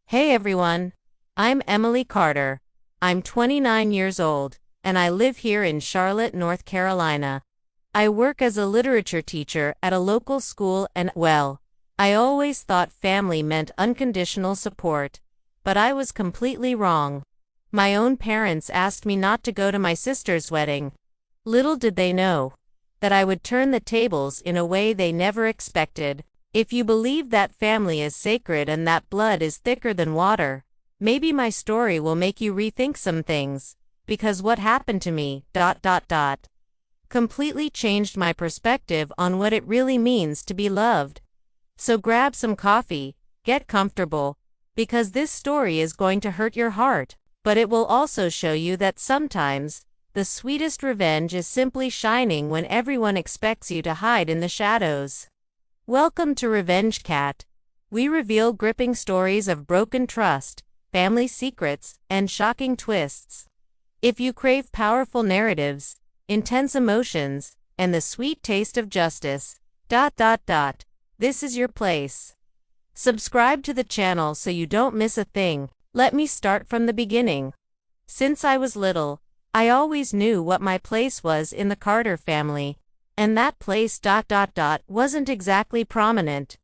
Hey everyone, I'm Emily Carter. I'm 29 years old, and I live here in Charlotte, North Carolina. I work as a literature teacher at a local school and, well, I always thought family meant unconditional support, but I was completely wrong. My own parents asked me not to go to my sister's wedding. Little did they know that I would turn the tables in a way they never expected. If you believe that family is sacred and that blood is thicker than water, maybe my story will make you rethink some things, because what happened to me, completely changed my perspective on what it really means to be loved. So grab some coffee, get comfortable, because this story is going to hurt your heart, but it will also show you that sometimes, the sweetest revenge is simply shining when everyone expects you to hide in the shadows. Welcome to Revenge Cat. We reveal gripping stories of broken trust, family secrets, and shocking twists. If you crave powerful narratives, intense emotions, and the sweet taste of justice, this is your place. Subscribe to the channel so you don't miss a thing. Let me start from the beginning. Since I was little, I always knew what my place was in the Carter family. And that place wasn't exactly prominent.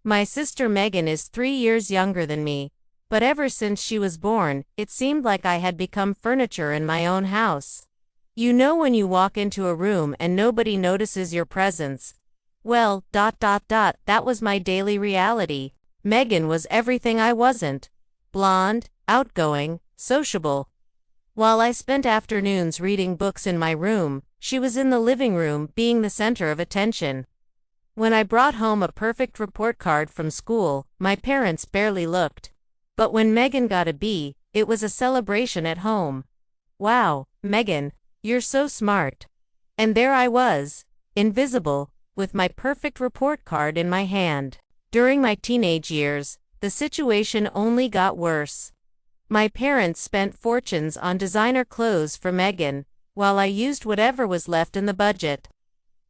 My sister Megan is 3 years younger than me, but ever since she was born, it seemed like I had become furniture in my own house. You know when you walk into a room and nobody notices your presence? Well, that was my daily reality. Megan was everything I wasn't. Blonde, outgoing, sociable. While I spent afternoons reading books in my room, she was in the living room being the center of attention. When I brought home a perfect report card from school, my parents barely looked. But when Megan got a B, it was a celebration at home. Wow, Megan, you're so smart. And there I was, invisible, with my perfect report card in my hand. During my teenage years, the situation only got worse. My parents spent fortunes on designer clothes for Megan, while I used whatever was left in the budget.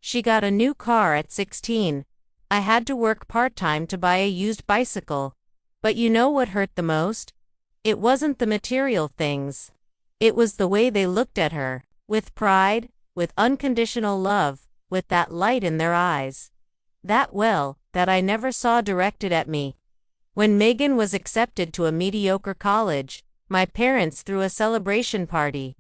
She got a new car at 16. I had to work part-time to buy a used bicycle. But you know what hurt the most? It wasn't the material things. It was the way they looked at her, with pride, with unconditional love, with that light in their eyes. That I never saw directed at me. When Megan was accepted to a mediocre college, my parents threw a celebration party.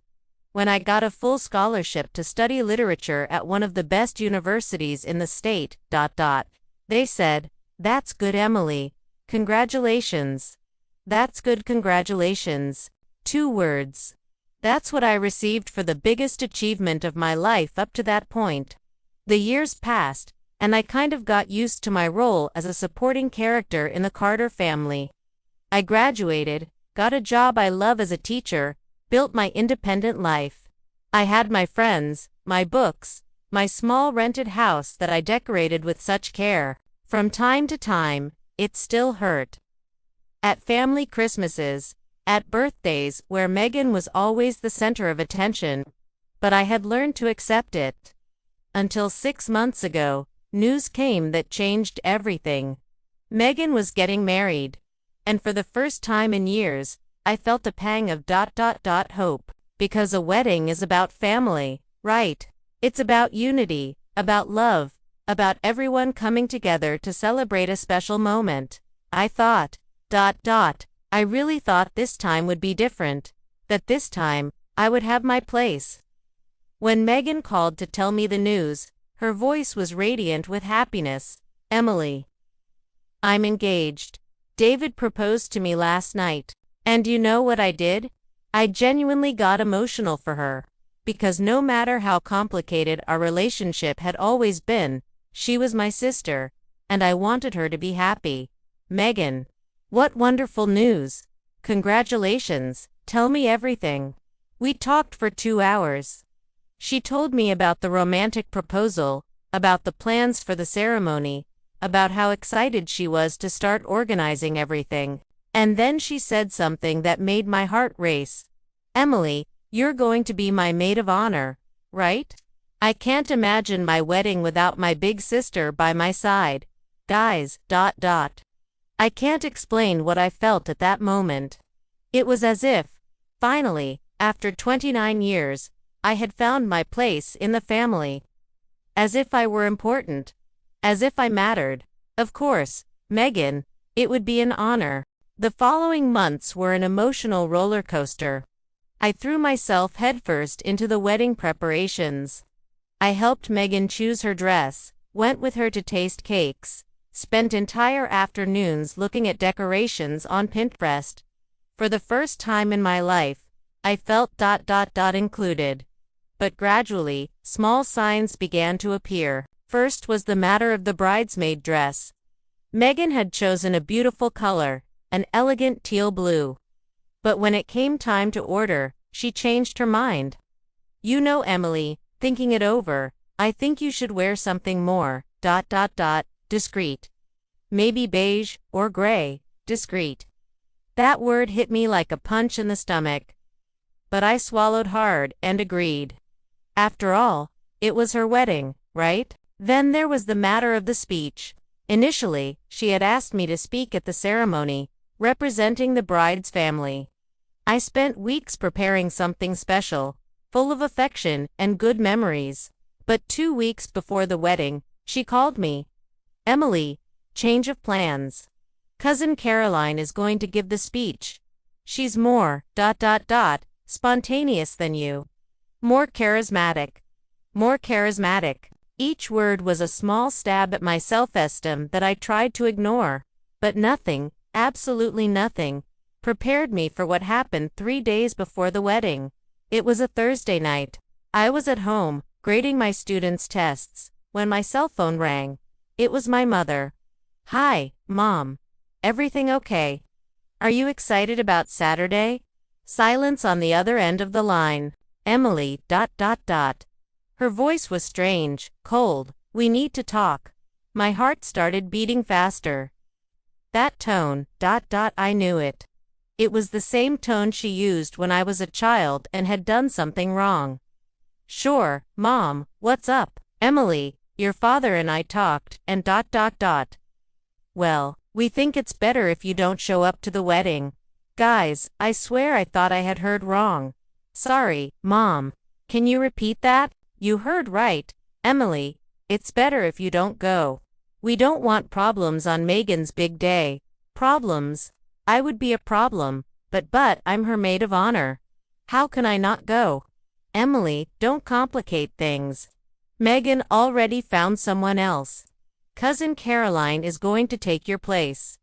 When I got a full scholarship to study literature at one of the best universities in the state, they said, "That's good, Emily. Congratulations." That's good, congratulations. 2 words. That's what I received for the biggest achievement of my life up to that point. The years passed, and I kind of got used to my role as a supporting character in the Carter family. I graduated, got a job I love as a teacher, built my independent life. I had my friends, my books, my small rented house that I decorated with such care. From time to time, it still hurt. At family Christmases, at birthdays where Megan was always the center of attention, but I had learned to accept it. Until 6 months ago, news came that changed everything. Megan was getting married. And for the first time in years, I felt a pang of hope. Because a wedding is about family, right? It's about unity, about love, about everyone coming together to celebrate a special moment. I thought, I really thought this time would be different. That this time, I would have my place. When Megan called to tell me the news, her voice was radiant with happiness. "Emily, I'm engaged. David proposed to me last night. And you know what I did? I genuinely got emotional for her. Because no matter how complicated our relationship had always been, she was my sister, and I wanted her to be happy." "Megan, what wonderful news. Congratulations, tell me everything." We talked for 2 hours. She told me about the romantic proposal, about the plans for the ceremony, about how excited she was to start organizing everything. And then she said something that made my heart race. "Emily, you're going to be my maid of honor, right? I can't imagine my wedding without my big sister by my side." Guys, I can't explain what I felt at that moment. It was as if, finally, after 29 years, I had found my place in the family. As if I were important. As if I mattered. Of course, Megan, it would be an honor. The following months were an emotional roller coaster. I threw myself headfirst into the wedding preparations. I helped Megan choose her dress, went with her to taste cakes, spent entire afternoons looking at decorations on Pinterest. For the first time in my life, I felt included. But gradually, small signs began to appear. First was the matter of the bridesmaid dress. Megan had chosen a beautiful color, an elegant teal blue. But when it came time to order, she changed her mind. You know, Emily, thinking it over, I think you should wear something more, discreet. Maybe beige, or gray, discreet. That word hit me like a punch in the stomach. But I swallowed hard and agreed. After all, it was her wedding, right? Then there was the matter of the speech. Initially, she had asked me to speak at the ceremony, representing the bride's family. I spent weeks preparing something special, full of affection and good memories. But 2 weeks before the wedding, she called me. Emily, change of plans. Cousin Caroline is going to give the speech. She's more, spontaneous than you. More charismatic. More charismatic. Each word was a small stab at my self-esteem that I tried to ignore. But nothing, absolutely nothing, prepared me for what happened 3 days before the wedding. It was a Thursday night. I was at home, grading my students' tests, when my cell phone rang. It was my mother. Hi, Mom. Everything okay? Are you excited about Saturday? Silence on the other end of the line. Emily, Her voice was strange, cold. We need to talk. My heart started beating faster. That tone, I knew it. It was the same tone she used when I was a child and had done something wrong. Sure, Mom, what's up? Emily, your father and I talked, and Well, we think it's better if you don't show up to the wedding. Guys, I swear I thought I had heard wrong. Sorry, Mom. Can you repeat that? You heard right, Emily. It's better if you don't go. We don't want problems on Megan's big day. Problems? I would be a problem, but I'm her maid of honor. How can I not go? Emily, don't complicate things. Megan already found someone else. Cousin Caroline is going to take your place.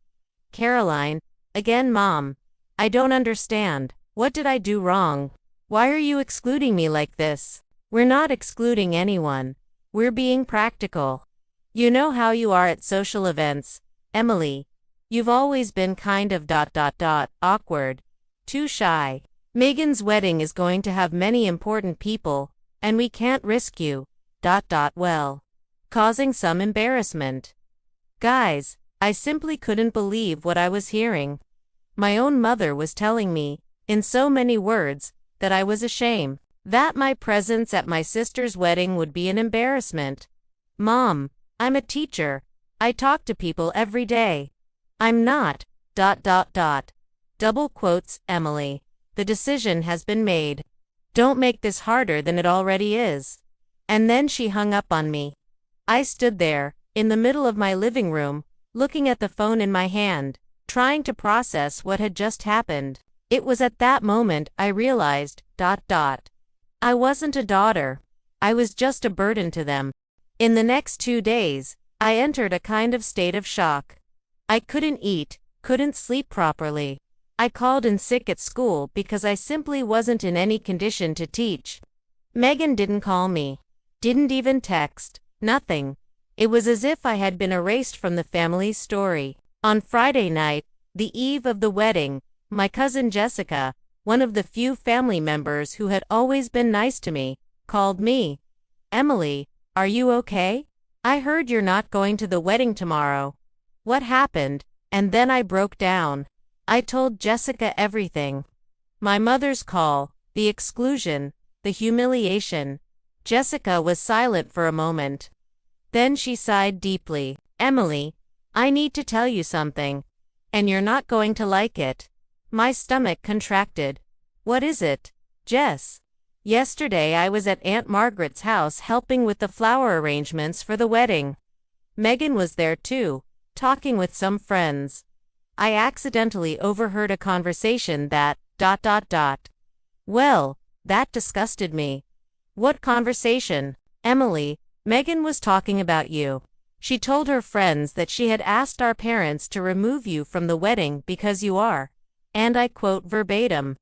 Caroline, again, Mom. I don't understand. What did I do wrong? Why are you excluding me like this? We're not excluding anyone. We're being practical. You know how you are at social events, Emily. You've always been kind of awkward. Too shy. Megan's wedding is going to have many important people, and we can't risk you, causing some embarrassment. Guys, I simply couldn't believe what I was hearing. My own mother was telling me, in so many words, that I was ashamed, that my presence at my sister's wedding would be an embarrassment. Mom, I'm a teacher. I talk to people every day. I'm not, double quotes, Emily. The decision has been made. Don't make this harder than it already is. And then she hung up on me. I stood there, in the middle of my living room, looking at the phone in my hand, trying to process what had just happened. It was at that moment I realized, I wasn't a daughter. I was just a burden to them. In the next 2 days, I entered a kind of state of shock. I couldn't eat, couldn't sleep properly. I called in sick at school because I simply wasn't in any condition to teach. Megan didn't call me. Didn't even text. Nothing. It was as if I had been erased from the family's story. On Friday night, the eve of the wedding, my cousin Jessica, one of the few family members who had always been nice to me, called me. Emily, are you okay? I heard you're not going to the wedding tomorrow. What happened? And then I broke down. I told Jessica everything. My mother's call, the exclusion, the humiliation. Jessica was silent for a moment. Then she sighed deeply. Emily, I need to tell you something. And you're not going to like it. My stomach contracted. What is it, Jess? Yesterday I was at Aunt Margaret's house helping with the flower arrangements for the wedding. Megan was there too, talking with some friends. I accidentally overheard a conversation that, ... Well, that disgusted me. What conversation? Emily, Megan was talking about you. She told her friends that she had asked our parents to remove you from the wedding because you are, and I quote verbatim,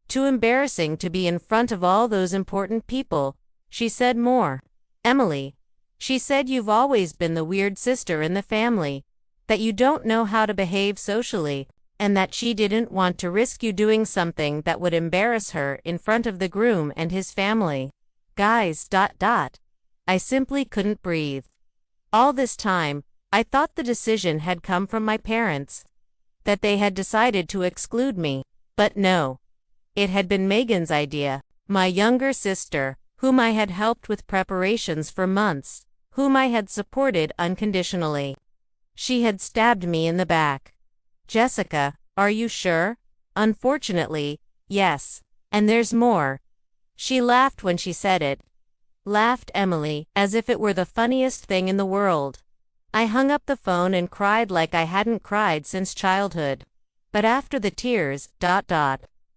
too embarrassing to be in front of all those important people. She said more. Emily, she said you've always been the weird sister in the family, that you don't know how to behave socially, and that she didn't want to risk you doing something that would embarrass her in front of the groom and his family. Guys, ... I simply couldn't breathe. All this time, I thought the decision had come from my parents, that they had decided to exclude me, but no. It had been Megan's idea, my younger sister, whom I had helped with preparations for months, whom I had supported unconditionally. She had stabbed me in the back. Jessica, are you sure? Unfortunately, yes. And there's more. She laughed when she said it. Laughed Emily, as if it were the funniest thing in the world. I hung up the phone and cried like I hadn't cried since childhood. But after the tears, ...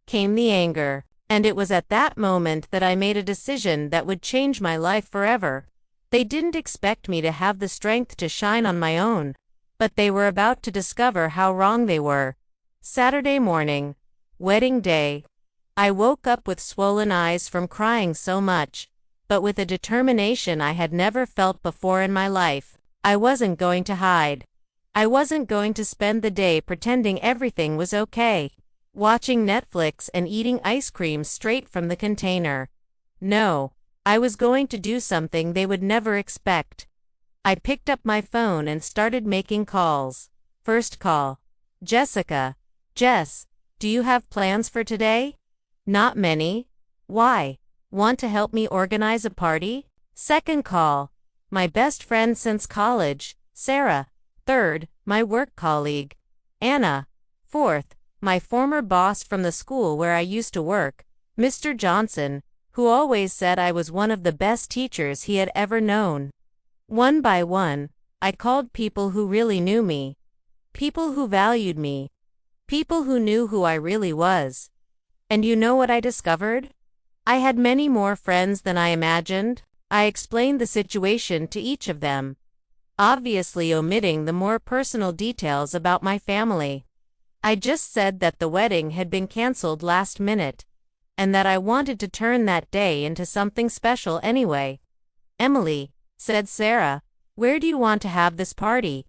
came the anger, and it was at that moment that I made a decision that would change my life forever. They didn't expect me to have the strength to shine on my own, but they were about to discover how wrong they were. Saturday morning, wedding day. I woke up with swollen eyes from crying so much, but with a determination I had never felt before in my life. I wasn't going to hide. I wasn't going to spend the day pretending everything was okay, watching Netflix and eating ice cream straight from the container. No, I was going to do something they would never expect. I picked up my phone and started making calls. First call. Jessica. Jess, do you have plans for today? Not many. Why? Want to help me organize a party? Second call. My best friend since college, Sarah. Third, my work colleague, Anna. Fourth, my former boss from the school where I used to work, Mr. Johnson, who always said I was one of the best teachers he had ever known. One by one, I called people who really knew me, people who valued me, people who knew who I really was. And you know what I discovered? I had many more friends than I imagined. I explained the situation to each of them, obviously omitting the more personal details about my family. I just said that the wedding had been canceled last minute, and that I wanted to turn that day into something special anyway. Emily, said Sarah, where do you want to have this party?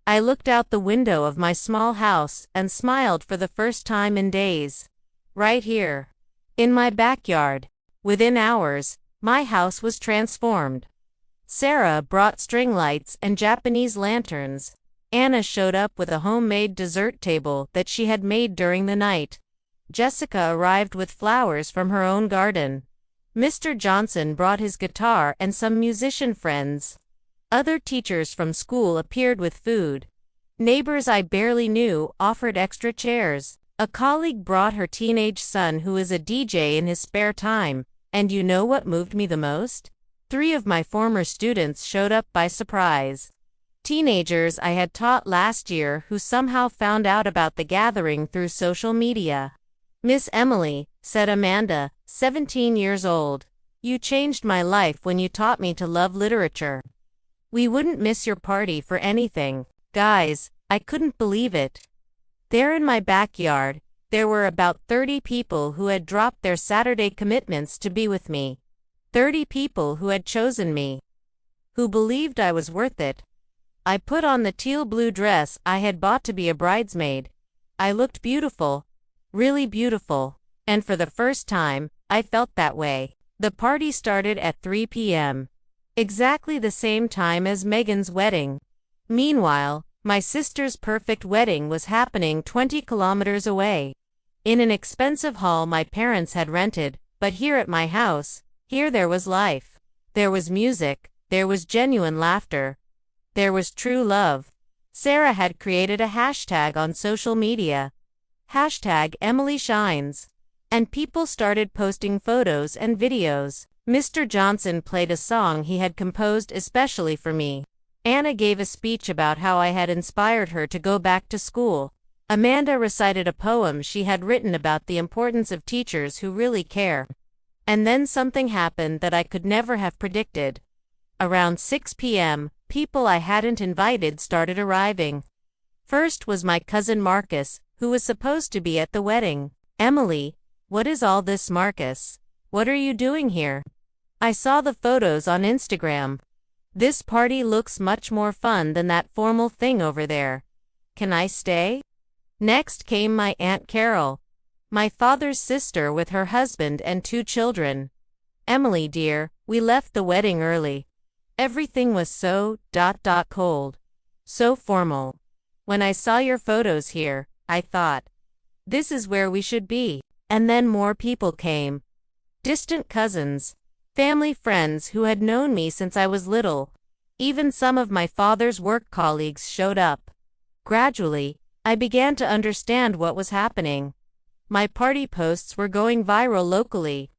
I looked out the window of my small house and smiled for the first time in days. Right here. In my backyard. Within hours, my house was transformed. Sarah brought string lights and Japanese lanterns. Anna showed up with a homemade dessert table that she had made during the night. Jessica arrived with flowers from her own garden. Mr. Johnson brought his guitar and some musician friends. Other teachers from school appeared with food. Neighbors I barely knew offered extra chairs. A colleague brought her teenage son who is a DJ in his spare time. And you know what moved me the most? 3 of my former students showed up by surprise. Teenagers I had taught last year who somehow found out about the gathering through social media. Miss Emily, said Amanda, 17 years old, you changed my life when you taught me to love literature. We wouldn't miss your party for anything. Guys, I couldn't believe it. There in my backyard, there were about 30 people who had dropped their Saturday commitments to be with me. 30 people who had chosen me, who believed I was worth it. I put on the teal-blue dress I had bought to be a bridesmaid. I looked beautiful, really beautiful, and for the first time, I felt that way. The party started at 3 p.m., exactly the same time as Megan's wedding. Meanwhile, my sister's perfect wedding was happening 20 kilometers away, in an expensive hall my parents had rented, but here at my house, here there was life. There was music, there was genuine laughter. There was true love. Sarah had created a hashtag on social media. Hashtag Emily Shines. And people started posting photos and videos. Mr. Johnson played a song he had composed especially for me. Anna gave a speech about how I had inspired her to go back to school. Amanda recited a poem she had written about the importance of teachers who really care. And then something happened that I could never have predicted. Around 6 p.m., people I hadn't invited started arriving. First was my cousin Marcus, who was supposed to be at the wedding. Emily, what is all this, Marcus? What are you doing here? I saw the photos on Instagram. This party looks much more fun than that formal thing over there. Can I stay? Next came my Aunt Carol, my father's sister with her husband and 2 children. Emily dear, we left the wedding early. Everything was so cold. So formal. When I saw your photos here, I thought, this is where we should be. And then more people came. Distant cousins, family friends who had known me since I was little. Even some of my father's work colleagues showed up. Gradually, I began to understand what was happening. My party posts were going viral locally.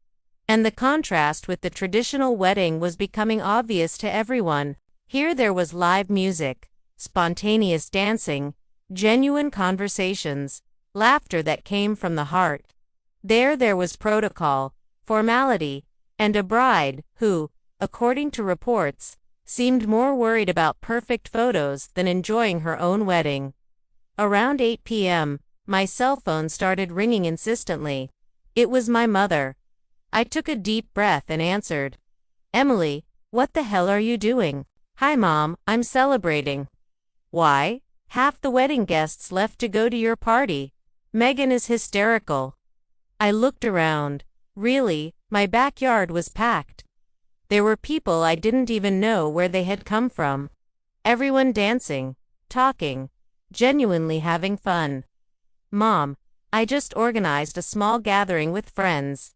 And the contrast with the traditional wedding was becoming obvious to everyone. Here there was live music, spontaneous dancing, genuine conversations, laughter that came from the heart. There was protocol, formality, and a bride who, according to reports, seemed more worried about perfect photos than enjoying her own wedding. Around 8 p.m., my cell phone started ringing insistently. It was my mother. I took a deep breath and answered. Emily, what the hell are you doing? Hi Mom, I'm celebrating. Why? Half the wedding guests left to go to your party. Megan is hysterical. I looked around. Really, my backyard was packed. There were people I didn't even know where they had come from. Everyone dancing, talking, genuinely having fun. Mom, I just organized a small gathering with friends.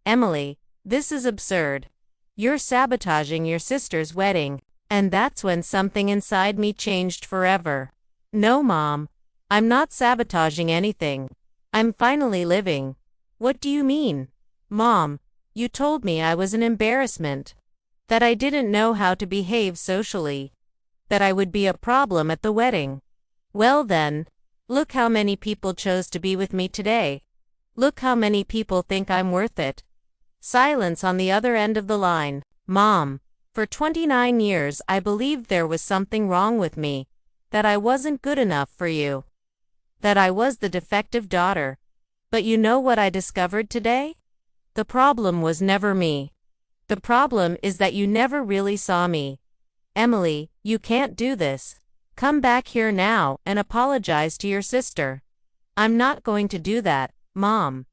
Emily, this is absurd. You're sabotaging your sister's wedding. And that's when something inside me changed forever. No, Mom. I'm not sabotaging anything. I'm finally living. What do you mean? Mom, you told me I was an embarrassment. That I didn't know how to behave socially. That I would be a problem at the wedding. Well then, look how many people chose to be with me today. Look how many people think I'm worth it. Silence on the other end of the line. Mom, for 29 years I believed there was something wrong with me. That I wasn't good enough for you. That I was the defective daughter. But you know what I discovered today? The problem was never me. The problem is that you never really saw me. Emily, you can't do this. Come back here now and apologize to your sister. I'm not going to do that, Mom.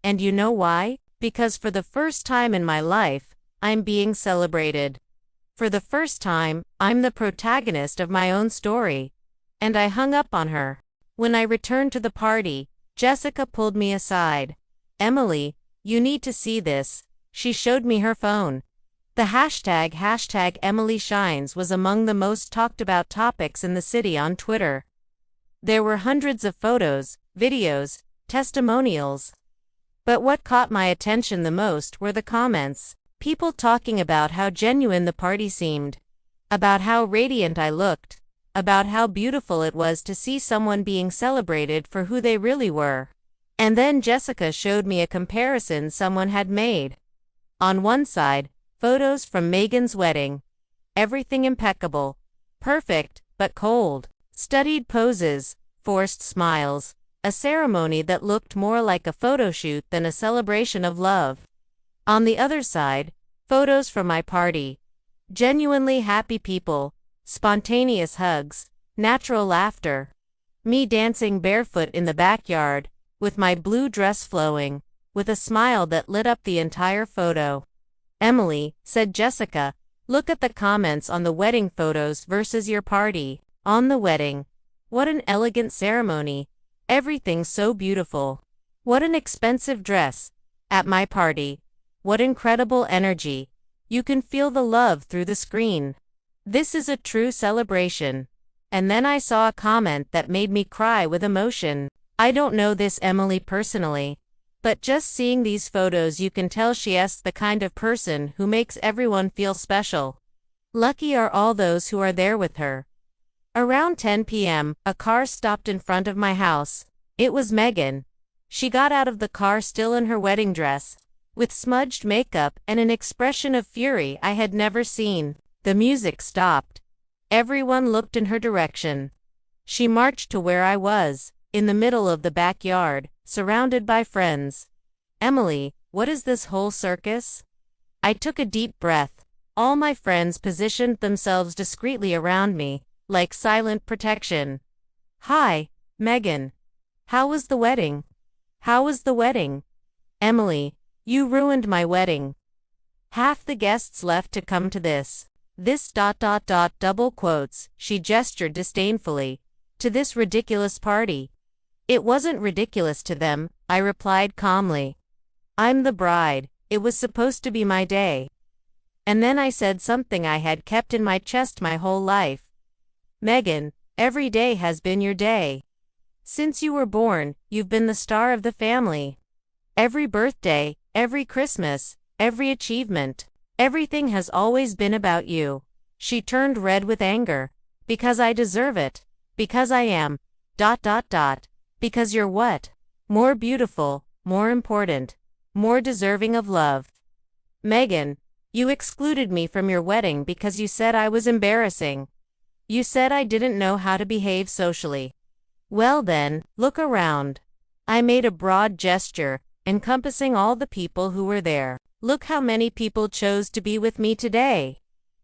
And you know why? Because for the first time in my life, I'm being celebrated. For the first time, I'm the protagonist of my own story. And I hung up on her. When I returned to the party, Jessica pulled me aside. Emily, you need to see this. She showed me her phone. The hashtag Emily Shines was among the most talked about topics in the city on Twitter. There were hundreds of photos, videos, testimonials. But what caught my attention the most were the comments. People talking about how genuine the party seemed. About how radiant I looked. About how beautiful it was to see someone being celebrated for who they really were. And then Jessica showed me a comparison someone had made. On one side, photos from Megan's wedding. Everything impeccable. Perfect, but cold. Studied poses, forced smiles. A ceremony that looked more like a photo shoot than a celebration of love. On the other side, photos from my party. Genuinely happy people, spontaneous hugs, natural laughter. Me dancing barefoot in the backyard, with my blue dress flowing, with a smile that lit up the entire photo. Emily, said Jessica, look at the comments on the wedding photos versus your party. On the wedding. What an elegant ceremony. Everything so beautiful. What an expensive dress. At my party. What incredible energy. You can feel the love through the screen. This is a true celebration. And then I saw a comment that made me cry with emotion. I don't know this Emily personally, but just seeing these photos you can tell she's the kind of person who makes everyone feel special. Lucky are all those who are there with her. Around 10 p.m., a car stopped in front of my house. It was Megan. She got out of the car still in her wedding dress, with smudged makeup and an expression of fury I had never seen. The music stopped. Everyone looked in her direction. She marched to where I was, in the middle of the backyard, surrounded by friends. Emily, what is this whole circus? I took a deep breath. All my friends positioned themselves discreetly around me, like silent protection. Hi, Megan. How was the wedding? How was the wedding? Emily, you ruined my wedding. Half the guests left to come to this. Double quotes, she gestured disdainfully, to this ridiculous party. It wasn't ridiculous to them, I replied calmly. I'm the bride, it was supposed to be my day. And then I said something I had kept in my chest my whole life. Megan, every day has been your day. Since you were born, you've been the star of the family. Every birthday, every Christmas, every achievement, everything has always been about you. She turned red with anger. Because I deserve it. Because I am. Because you're what? More beautiful, more important, more deserving of love. Megan, you excluded me from your wedding because you said I was embarrassing. You said I didn't know how to behave socially. Well then, look around. I made a broad gesture, encompassing all the people who were there. Look how many people chose to be with me today.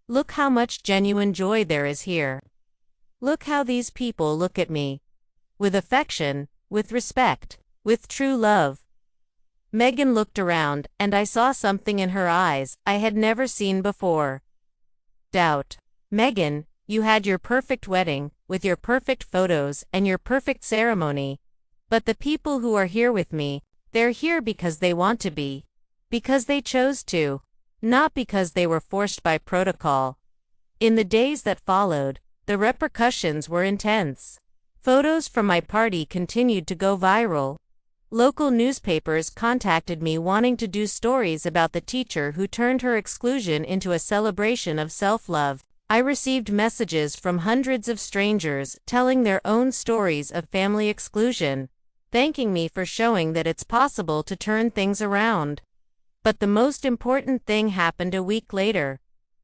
Look how much genuine joy there is here. Look how these people look at me. With affection, with respect, with true love. Megan looked around, and I saw something in her eyes I had never seen before. Doubt. Megan, you had your perfect wedding, with your perfect photos and your perfect ceremony. But the people who are here with me, they're here because they want to be. Because they chose to. Not because they were forced by protocol. In the days that followed, the repercussions were intense. Photos from my party continued to go viral. Local newspapers contacted me wanting to do stories about the teacher who turned her exclusion into a celebration of self-love. I received messages from hundreds of strangers telling their own stories of family exclusion, thanking me for showing that it's possible to turn things around. But the most important thing happened a week later.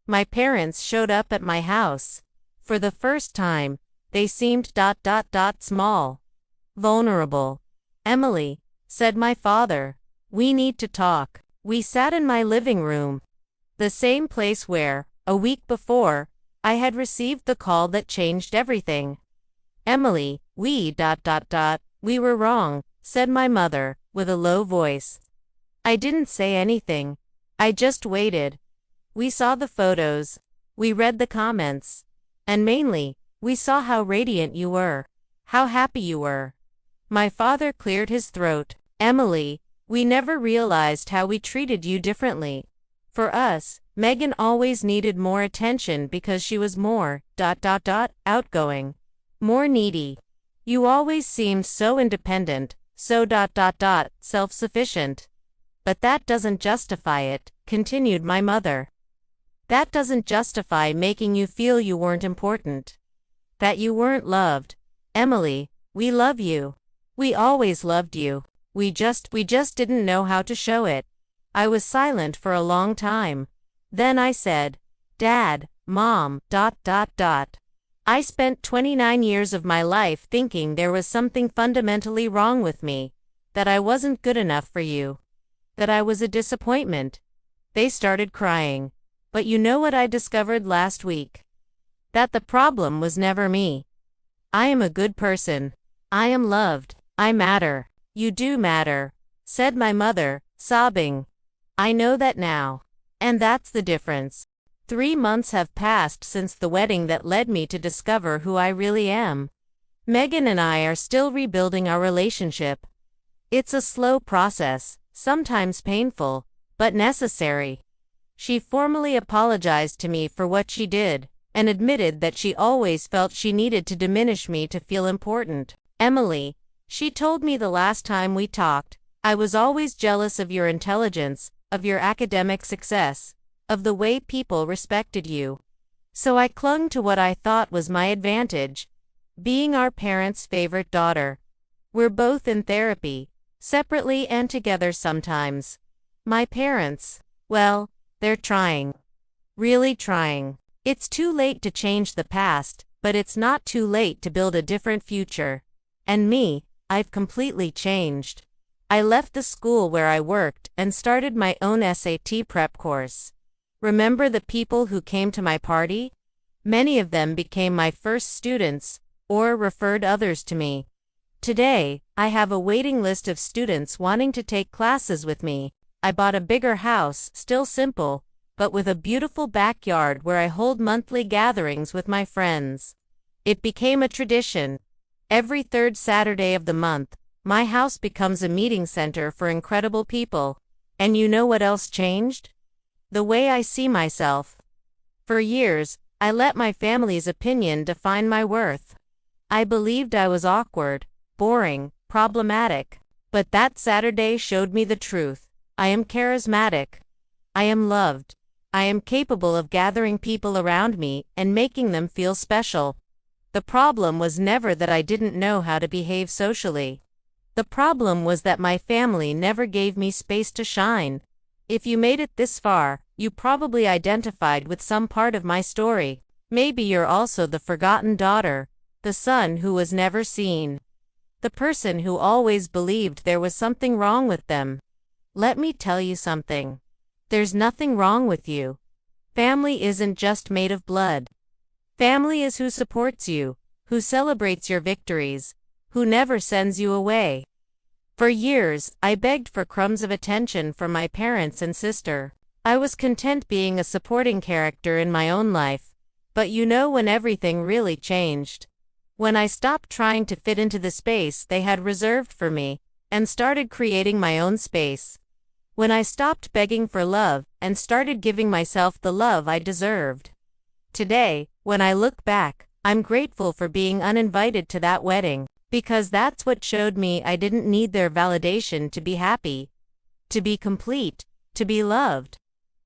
My parents showed up at my house. For the first time, they seemed small. Vulnerable. Emily, said my father, we need to talk. We sat in my living room. The same place where, a week before, I had received the call that changed everything. Emily, we were wrong, said my mother, with a low voice. I didn't say anything. I just waited. We saw the photos. We read the comments. And mainly, we saw how radiant you were. How happy you were. My father cleared his throat. Emily, we never realized how we treated you differently. For us, Megan always needed more attention because she was more, outgoing. More needy. You always seemed so independent, so self-sufficient. But that doesn't justify it, continued my mother. That doesn't justify making you feel you weren't important. That you weren't loved. Emily, we love you. We always loved you. We just didn't know how to show it. I was silent for a long time. Then I said, Dad, Mom, I spent 29 years of my life thinking there was something fundamentally wrong with me. That I wasn't good enough for you. That I was a disappointment. They started crying. But you know what I discovered last week? That the problem was never me. I am a good person. I am loved. I matter. You do matter, said my mother, sobbing. I know that now. And that's the difference. 3 months have passed since the wedding that led me to discover who I really am. Megan and I are still rebuilding our relationship. It's a slow process, sometimes painful, but necessary. She formally apologized to me for what she did, and admitted that she always felt she needed to diminish me to feel important. Emily, she told me the last time we talked, I was always jealous of your intelligence, of your academic success, of the way people respected you. So I clung to what I thought was my advantage, being our parents' favorite daughter. We're both in therapy, separately and together sometimes. My parents, well, they're trying. Really trying. It's too late to change the past, but it's not too late to build a different future. And me, I've completely changed. I left the school where I worked and started my own SAT prep course. Remember the people who came to my party? Many of them became my first students, or referred others to me. Today, I have a waiting list of students wanting to take classes with me. I bought a bigger house, still simple, but with a beautiful backyard where I hold monthly gatherings with my friends. It became a tradition. Every third Saturday of the month, my house becomes a meeting center for incredible people. And you know what else changed? The way I see myself. For years, I let my family's opinion define my worth. I believed I was awkward, boring, problematic. But that Saturday showed me the truth. I am charismatic. I am loved. I am capable of gathering people around me and making them feel special. The problem was never that I didn't know how to behave socially. The problem was that my family never gave me space to shine. If you made it this far, you probably identified with some part of my story. Maybe you're also the forgotten daughter, the son who was never seen, the person who always believed there was something wrong with them. Let me tell you something. There's nothing wrong with you. Family isn't just made of blood. Family is who supports you, who celebrates your victories, who never sends you away. For years, I begged for crumbs of attention from my parents and sister. I was content being a supporting character in my own life. But you know when everything really changed? When I stopped trying to fit into the space they had reserved for me, and started creating my own space. When I stopped begging for love, and started giving myself the love I deserved. Today, when I look back, I'm grateful for being uninvited to that wedding, because that's what showed me I didn't need their validation to be happy, to be complete, to be loved.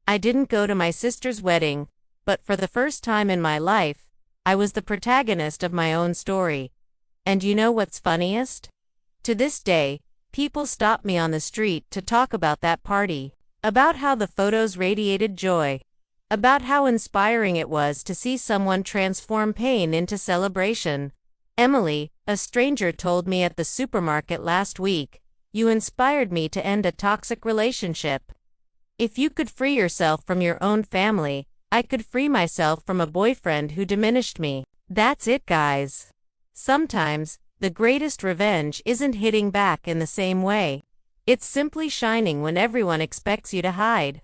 I didn't go to my sister's wedding, but for the first time in my life, I was the protagonist of my own story. And you know what's funniest? To this day, people stop me on the street to talk about that party, about how the photos radiated joy, about how inspiring it was to see someone transform pain into celebration. Emily, a stranger told me at the supermarket last week, you inspired me to end a toxic relationship. If you could free yourself from your own family, I could free myself from a boyfriend who diminished me. That's it, guys. Sometimes, the greatest revenge isn't hitting back in the same way. It's simply shining when everyone expects you to hide.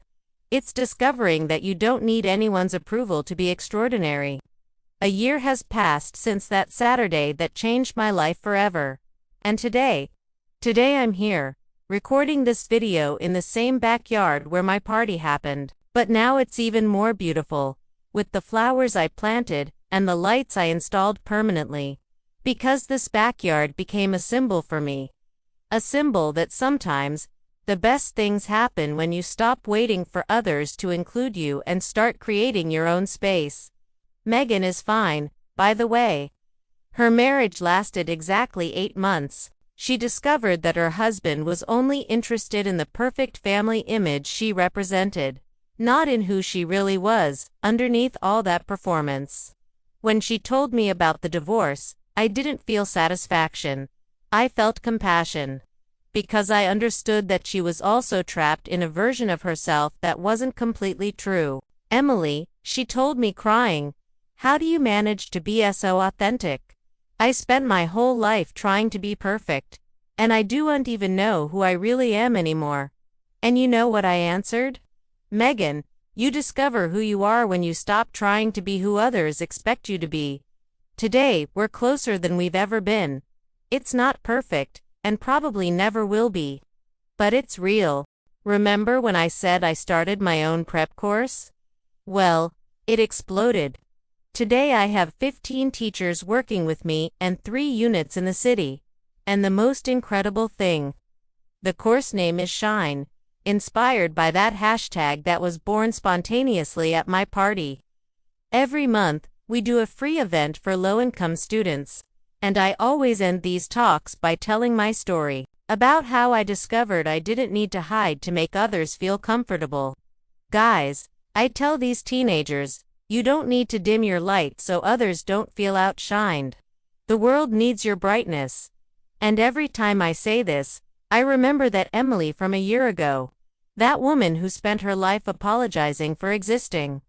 It's discovering that you don't need anyone's approval to be extraordinary. A year has passed since that Saturday that changed my life forever. And today I'm here, recording this video in the same backyard where my party happened. But now it's even more beautiful, with the flowers I planted and the lights I installed permanently. Because this backyard became a symbol for me. A symbol that sometimes, the best things happen when you stop waiting for others to include you and start creating your own space. Megan is fine, by the way. Her marriage lasted exactly 8 months. She discovered that her husband was only interested in the perfect family image she represented, not in who she really was, underneath all that performance. When she told me about the divorce, I didn't feel satisfaction. I felt compassion. Because I understood that she was also trapped in a version of herself that wasn't completely true. Emily, she told me crying, how do you manage to be so authentic? I spent my whole life trying to be perfect, and I don't even know who I really am anymore. And you know what I answered? Megan, you discover who you are when you stop trying to be who others expect you to be. Today, we're closer than we've ever been. It's not perfect, and probably never will be. But it's real. Remember when I said I started my own prep course? Well, it exploded. Today I have 15 teachers working with me and 3 units in the city. And the most incredible thing, the course name is Shine, inspired by that hashtag that was born spontaneously at my party. Every month, we do a free event for low-income students, and I always end these talks by telling my story about how I discovered I didn't need to hide to make others feel comfortable. Guys, I tell these teenagers, you don't need to dim your light so others don't feel outshined. The world needs your brightness. And every time I say this, I remember that Emily from a year ago. That woman who spent her life apologizing for existing.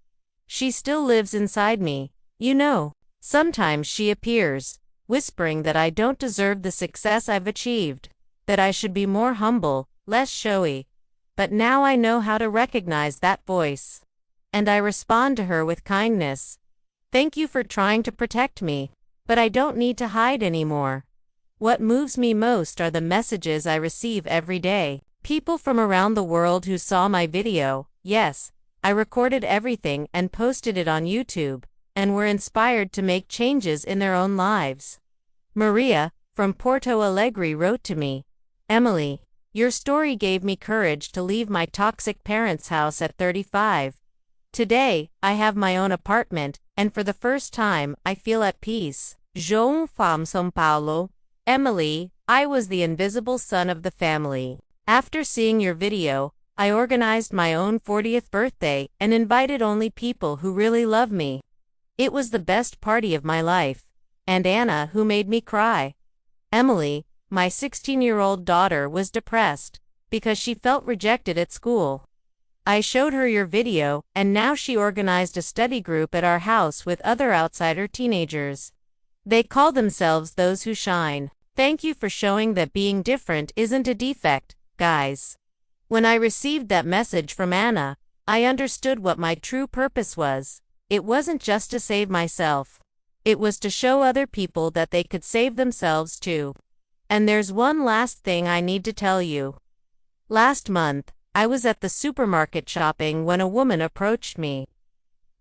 She still lives inside me. You know, sometimes she appears, whispering that I don't deserve the success I've achieved, that I should be more humble, less showy. But now I know how to recognize that voice. And I respond to her with kindness. Thank you for trying to protect me, but I don't need to hide anymore. What moves me most are the messages I receive every day. People from around the world who saw my video. Yes, I recorded everything and posted it on YouTube, and were inspired to make changes in their own lives. Maria, from Porto Alegre, wrote to me, Emily, your story gave me courage to leave my toxic parents' house at 35. Today, I have my own apartment, and for the first time, I feel at peace. João from São Paulo. Emily, I was the invisible son of the family. After seeing your video, I organized my own 40th birthday and invited only people who really love me. It was the best party of my life. And Anna, who made me cry. Emily, my 16-year-old daughter was depressed because she felt rejected at school. I showed her your video, and now she organized a study group at our house with other outsider teenagers. They call themselves Those Who Shine. Thank you for showing that being different isn't a defect, guys. When I received that message from Anna, I understood what my true purpose was. It wasn't just to save myself. It was to show other people that they could save themselves too. And there's one last thing I need to tell you. Last month, I was at the supermarket shopping when a woman approached me.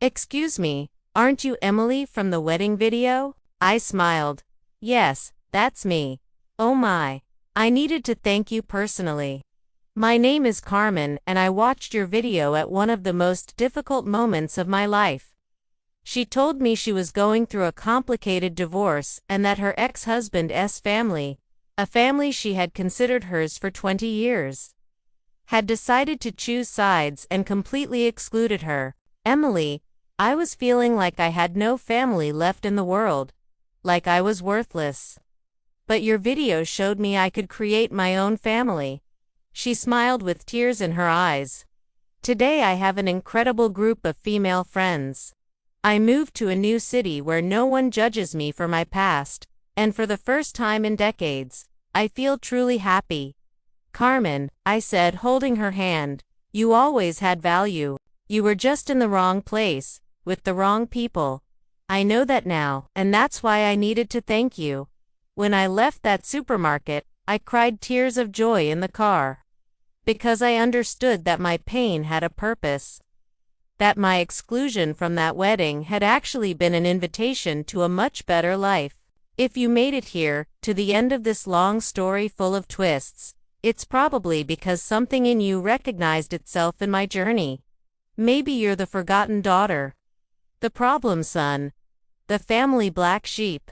Excuse me, aren't you Emily from the wedding video? I smiled. Yes, that's me. Oh my. I needed to thank you personally. My name is Carmen and I watched your video at one of the most difficult moments of my life. She told me she was going through a complicated divorce and that her ex-husband's family, a family she had considered hers for 20 years, had decided to choose sides and completely excluded her. Emily, I was feeling like I had no family left in the world, like I was worthless. But your video showed me I could create my own family. She smiled with tears in her eyes. Today I have an incredible group of female friends. I moved to a new city where no one judges me for my past, and for the first time in decades, I feel truly happy. Carmen, I said, holding her hand, you always had value. You were just in the wrong place, with the wrong people. I know that now, and that's why I needed to thank you. When I left that supermarket, I cried tears of joy in the car. Because I understood that my pain had a purpose. That my exclusion from that wedding had actually been an invitation to a much better life. If you made it here, to the end of this long story full of twists, it's probably because something in you recognized itself in my journey. Maybe you're the forgotten daughter. The problem son. The family black sheep.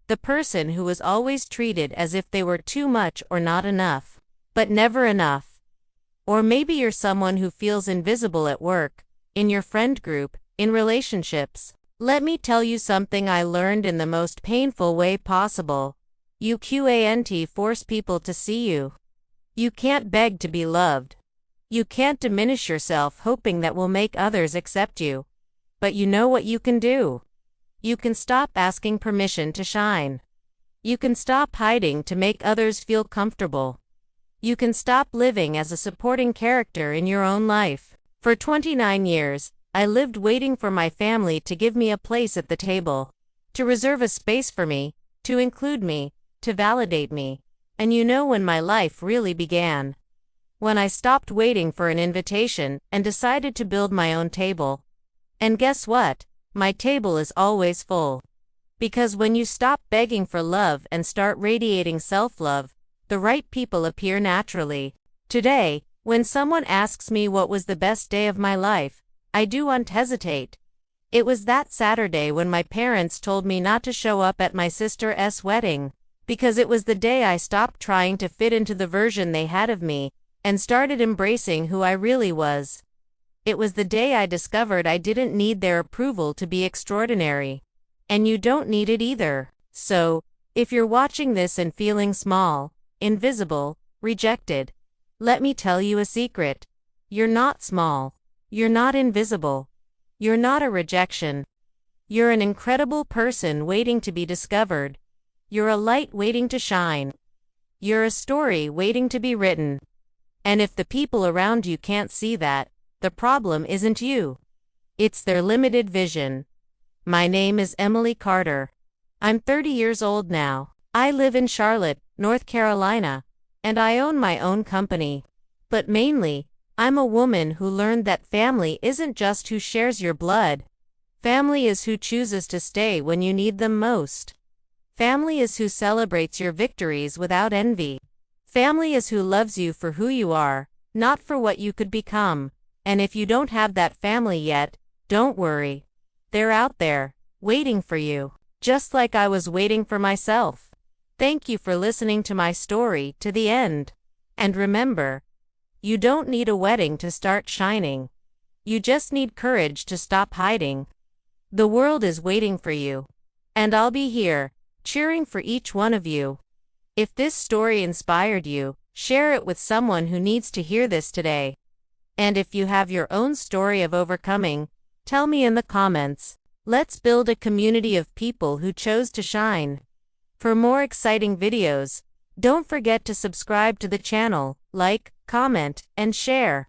The person who was always treated as if they were too much or not enough, but never enough. Or maybe you're someone who feels invisible at work, in your friend group, in relationships. Let me tell you something I learned in the most painful way possible. You can't force people to see you. You can't beg to be loved. You can't diminish yourself hoping that will make others accept you. But you know what you can do? You can stop asking permission to shine. You can stop hiding to make others feel comfortable. You can stop living as a supporting character in your own life. For 29 years, I lived waiting for my family to give me a place at the table, to reserve a space for me, to include me, to validate me. And you know when my life really began? When I stopped waiting for an invitation and decided to build my own table. And guess what? my table is always full. Because when you stop begging for love and start radiating self-love, the right people appear naturally. Today, when someone asks me what was the best day of my life, I don't hesitate. It was that Saturday when my parents told me not to show up at my sister's wedding, because it was the day I stopped trying to fit into the version they had of me, and started embracing who I really was. It was the day I discovered I didn't need their approval to be extraordinary. And you don't need it either. So, if you're watching this and feeling small, invisible, rejected, let me tell you a secret. You're not small. You're not invisible. You're not a rejection. You're an incredible person waiting to be discovered. You're a light waiting to shine. You're a story waiting to be written. And if the people around you can't see that, the problem isn't you. It's their limited vision. My name is Emily Carter. I'm 30 years old now. I live in Charlotte, North Carolina, and I own my own company. But mainly, I'm a woman who learned that family isn't just who shares your blood. Family is who chooses to stay when you need them most. Family is who celebrates your victories without envy. Family is who loves you for who you are, not for what you could become. And if you don't have that family yet, don't worry. They're out there, waiting for you, just like I was waiting for myself. Thank you for listening to my story to the end. And remember, you don't need a wedding to start shining. You just need courage to stop hiding. The world is waiting for you. And I'll be here, cheering for each one of you. If this story inspired you, share it with someone who needs to hear this today. And if you have your own story of overcoming, tell me in the comments. Let's build a community of people who chose to shine. For more exciting videos, don't forget to subscribe to the channel, like, comment, and share.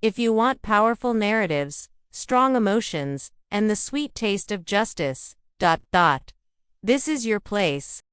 If you want powerful narratives, strong emotions, and the sweet taste of justice, this is your place.